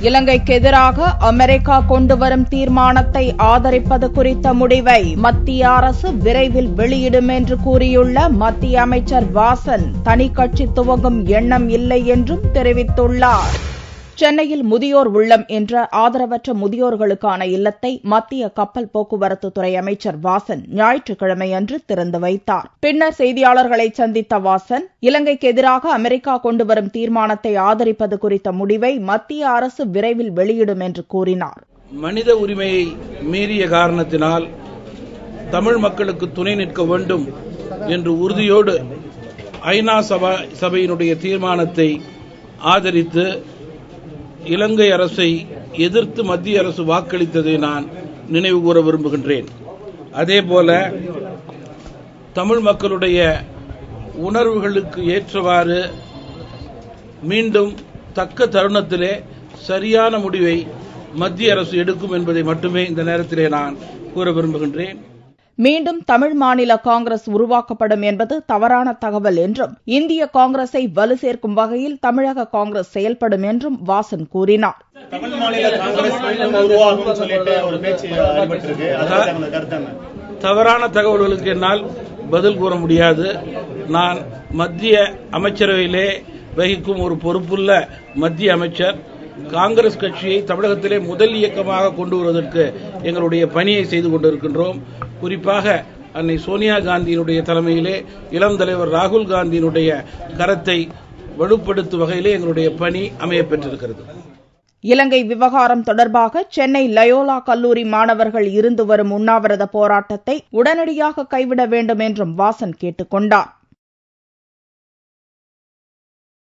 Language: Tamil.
இலங்கைக்கு எதிராக அமெரிக்கா கொண்டுவரும் தீர்மானத்தை ஆதரிப்பது குறித்த முடிவை மத்திய அரசு விரைவில் வெளியிடும் என்று கூறியுள்ள மத்திய அமைச்சர் வாசன் தனி கட்சி துவங்கும் எண்ணம் இல்லை என்றும் தெரிவித்துள்ளார். சென்னையில் முதியோர் உள்ளம் என்ற ஆதரவற்ற முதியோர்களுக்கான இல்லத்தை மத்திய கப்பல் போக்குவரத்து துறை அமைச்சர் வாசன் ஞாயிற்றுக்கிழமையன்று திறந்து வைத்தார். பின்னர் செய்தியாளர்களை சந்தித்த வாசன், இலங்கைக்கு எதிராக அமெரிக்கா கொண்டுவரும் தீர்மானத்தை ஆதரிப்பது குறித்த முடிவை மத்திய அரசு விரைவில் வெளியிடும் என்று கூறினார். மனித உரிமையை மீறிய காரணத்தினால் தமிழ் மக்களுக்கு துணை நிற்க வேண்டும் என்று உறுதியோடு ஐநா சபையினுடைய தீர்மானத்தை ஆதரித்து இலங்கை அரசை எதிர்த்து மத்திய அரசு வாக்களித்ததை நான் நினைவு கூற விரும்புகின்றேன். அதேபோல தமிழ் மக்களுடைய உணர்வுகளுக்கு ஏற்றவாறு மீண்டும் தக்க தருணத்திலே சரியான முடிவை மத்திய அரசு எடுக்கும் என்பதை மட்டுமே இந்த நேரத்திலே நான் கூற விரும்புகின்றேன். மீண்டும் தமிழ் மாநில காங்கிரஸ் உருவாக்கப்படும் என்பது தவறான தகவல் என்றும் இந்திய காங்கிரஸை வலு சேர்க்கும் வகையில் தமிழக காங்கிரஸ் செயல்படும் என்றும் வாசன் கூறினார். தவறான தகவல்களுக்கு என்னால் பதில் கூற முடியாது. நான் மத்திய அமைச்சரவையிலே வகிக்கும் ஒரு பொறுப்புள்ள மத்திய அமைச்சர். காங்கிரஸ் கட்சியை தமிழகத்திலே முதல் இயக்கமாக கொண்டு வருவதற்கு எங்களுடைய பணியை செய்து கொண்டிருக்கின்றோம். குறிப்பாக அன்னை சோனியா காந்தியினுடைய தலைமையிலே இளம் தலைவர் ராகுல் காந்தியினுடைய கரத்தை வலுப்படுத்தும் வகையிலே எங்களுடைய பணி அமையப்பெற்றிருக்கிறது. இலங்கை விவகாரம் தொடர்பாக சென்னை லயோலா கல்லூரி மாணவர்கள் இருந்து வரும் உண்ணாவிரத போராட்டத்தை உடனடியாக கைவிட வேண்டும் என்றும் வாசன் கேட்டுக் கொண்டார்.